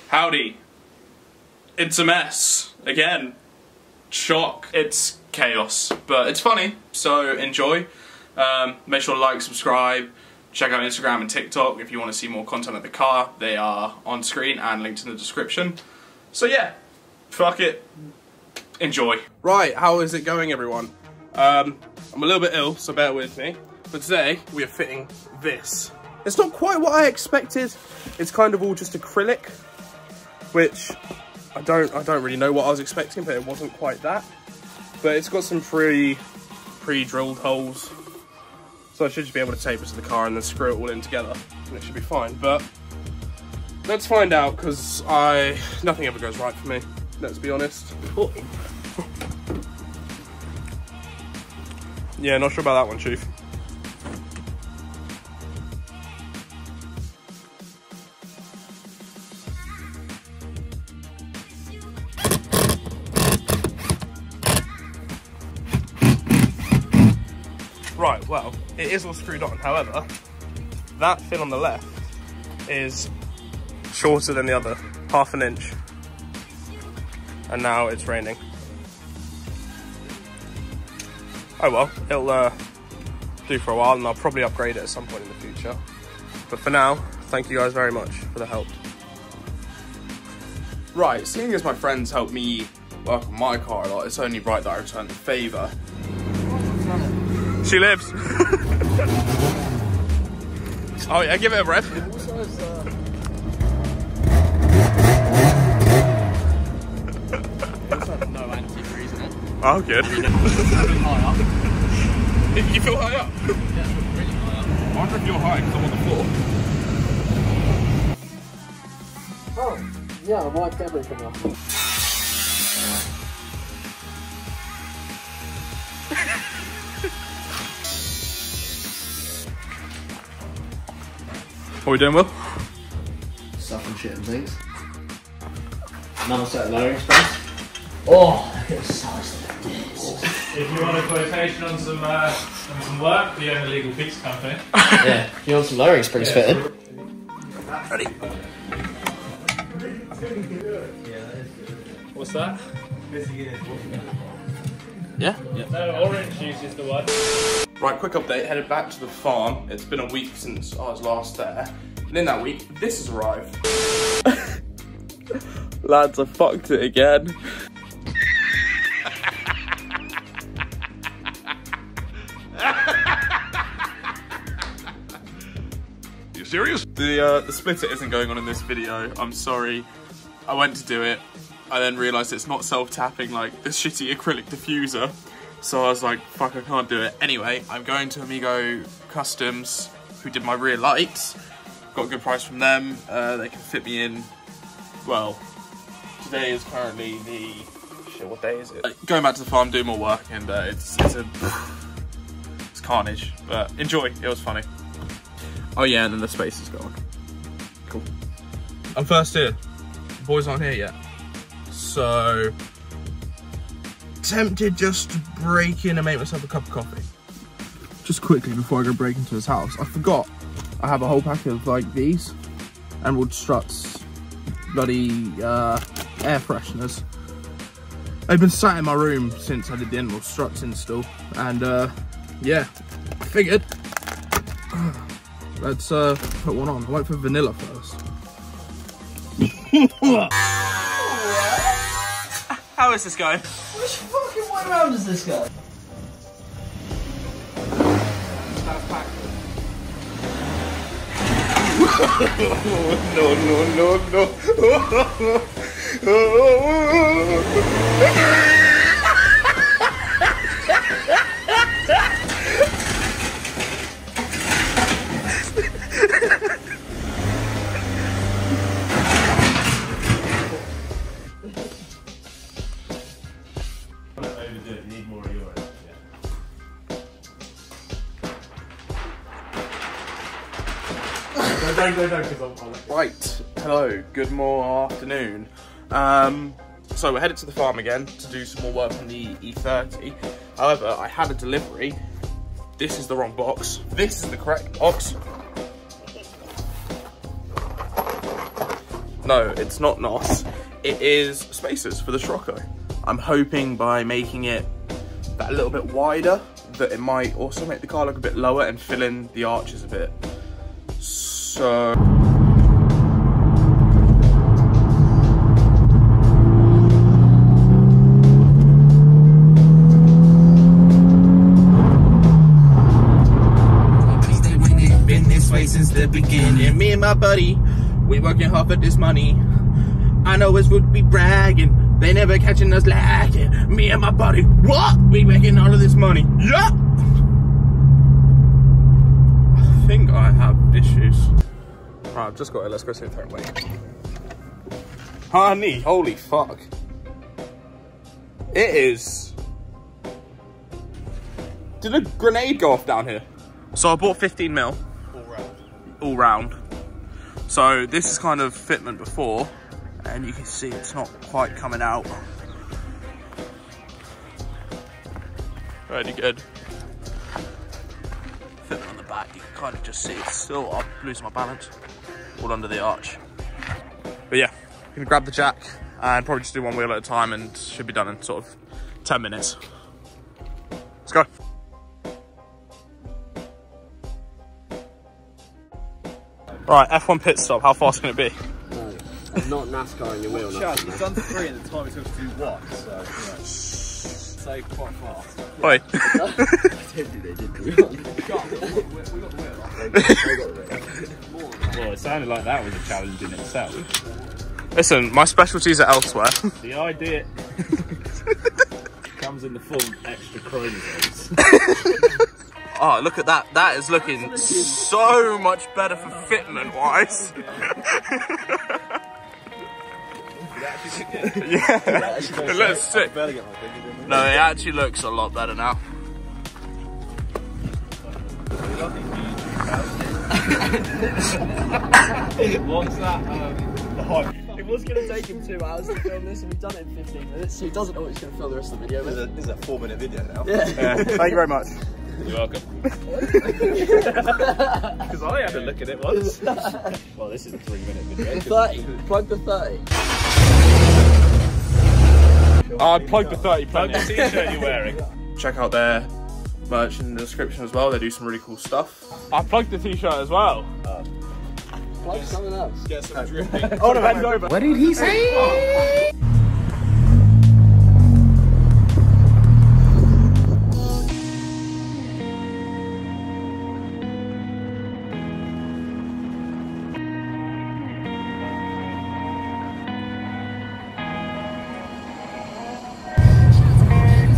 Howdy. It's a mess. Again. Shock. It's chaos. But it's funny, so enjoy. Make sure to like, subscribe, check out Instagram and TikTok if you want to see more content of the car. They are on screen and linked in the description. So yeah, fuck it. Enjoy. Right, how is it going, everyone? I'm a little bit ill, so bear with me. But today, we are fitting this. It's not quite what I expected. It's kind of all just acrylic, which I don't really know what I was expecting, but it wasn't quite that. But it's got some pre-drilled holes, so I should just be able to tape it to the car and then screw it all in together, and it should be fine. But let's find out, because nothing ever goes right for me. Let's be honest. Yeah, not sure about that one, Chief. Right, well, it is all screwed on. However, that fin on the left is shorter than the other, half an inch. And now it's raining. Oh well, it'll do for a while, and I'll probably upgrade it at some point in the future. But for now, thank you guys very much for the help. Right, seeing as my friends helped me work on my car a lot, it's only right that I return the favour. She lives. Oh yeah, give it a rev. No antifreeze in it. Oh, good. High up. You feel high up? Yeah, really high up. I wonder if you're high because I'm on the floor. Oh, yeah, I wiped everything off. What are we doing, Will? Stuff and shit and things. Another set of lowering springs. Oh, look at the size of that disc. If you want a quotation on some work, we own a legal pizza company. Yeah, you want some lowering springs fitted? Ready? What's that? Yeah? No, orange juice is the one. Right, quick update. Headed back to the farm. It's been a week since I was last there. And in that week, this has arrived. Lads, I fucked it again. You serious? The splitter isn't going on in this video. I'm sorry. I went to do it. I then realised it's not self-tapping like the shitty acrylic diffuser. So I was like, fuck, I can't do it. Anyway, I'm going to Amigo Customs, who did my rear lights. Got a good price from them. They can fit me in, well, today is currently the, shit, what day is it? Going back to the farm, doing more work, and it's carnage, but enjoy, it was funny. Oh yeah, and then the space is gone. Cool. I'm first here. The boys aren't here yet. So, tempted just to break in and make myself a cup of coffee. Just quickly before I go break into his house, I forgot I have a whole pack of like these Emerald Struts bloody air fresheners. They've been sat in my room since I did the Emerald Struts install, and yeah, I figured let's put one on. I went for vanilla first. How is this going? Which fucking way around is this guy? No. Right, hello, good afternoon. So we're headed to the farm again to do some more work on the E30. However, I had a delivery. This is the wrong box. This is the correct box. No, it's not NOS. It is spacers for the Scirocco. I'm hoping by making it that little bit wider that it might also make the car look a bit lower and fill in the arches a bit. So... since the beginning, me and my buddy, we working hard for this money. I know it's would be bragging, they never catching us lacking. Me and my buddy, what? We making all of this money. Yeah. I think I have issues. Right, I've just got it. Let's go see the wait. Honey, holy fuck! It is. Did a grenade go off down here? So I bought 15 mil. All round. So this is kind of fitment before, and you can see it's not quite coming out. Pretty good. Fitment on the back, you can kind of just see it's still, I'm losing my balance, all under the arch. But yeah, you can grab the jack and probably just do one wheel at a time and should be done in sort of 10 minutes. Let's go. Right, F1 pit stop. How fast can it be? No, not NASCAR in your wheel. Chad, you've done 3 in the time it took to do 1, so yeah. So quite fast. Wait. I don't think they did do one. We got the wheel. Well, it sounded like that was a challenge in itself. Listen, my specialties are elsewhere. The idea comes in the form of extra chromosomes. Oh, look at that. That is looking so much better for fitment wise. Yeah, it looks sick. No, it actually looks a lot better now. What's that? The hype. It was going to take him 2 hours to film this, and we've done it in 15 minutes, so he doesn't know what he's going to film the rest of the video with. This is a 4-minute video now. Yeah. Thank you very much. You're welcome. Because I had a look at it once. Well, this is a 3-minute video. 30. Plug the 30. Plug the 30 Plug the t-shirt you're wearing. Check out their merch in the description as well. They do some really cool stuff. I plugged the t-shirt as well. Plug something else. Get some dripping. Oh no, bend over. What did he say?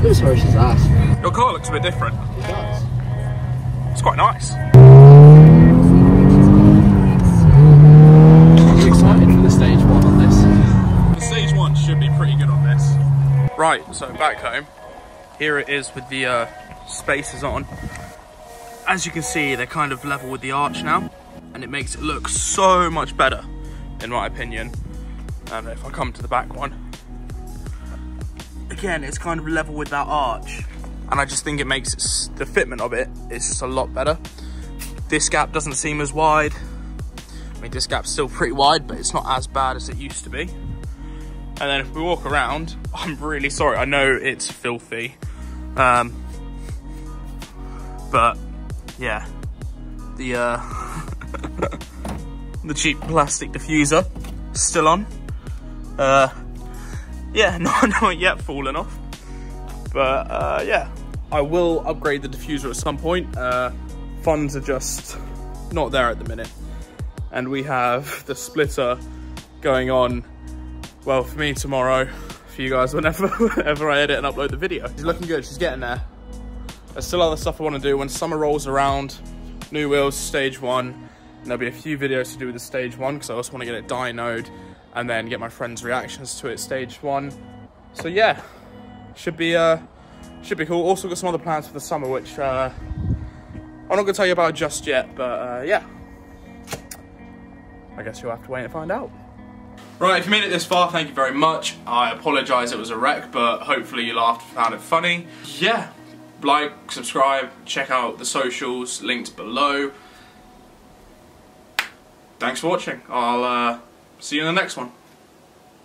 This horse's ass. Your car looks a bit different. It does. It's quite nice. I'm excited for the stage 1 on this. The stage 1 should be pretty good on this. Right, so back home. Here it is with the spacers on. As you can see, they're kind of level with the arch now, and it makes it look so much better, in my opinion. And if I come to the back one, again, it's kind of level with that arch, and I just think it makes it, the fitment of it is just a lot better. This gap doesn't seem as wide. I mean, this gap's still pretty wide, but it's not as bad as it used to be. And then if we walk around, I'm really sorry, I know it's filthy, but yeah, the the cheap plastic diffuser still on. Yeah, not yet fallen off, but yeah, I will upgrade the diffuser at some point. Funds are just not there at the minute, and we have the splitter going on, well, for me tomorrow, for you guys whenever I edit and upload the video. She's looking good, she's getting there. There's still other stuff I want to do when summer rolls around. New wheels, stage 1, and there'll be a few videos to do with the stage 1 because I also want to get it dynoed and then get my friends' reactions to it stage 1. So yeah, should be cool. Also got some other plans for the summer, which I'm not gonna tell you about just yet, but yeah, I guess you'll have to wait and find out. Right, if you made it this far, thank you very much. I apologise it was a wreck, but hopefully you laughed and found it funny. Yeah, like, subscribe, check out the socials, linked below. Thanks for watching. I'll See you in the next one.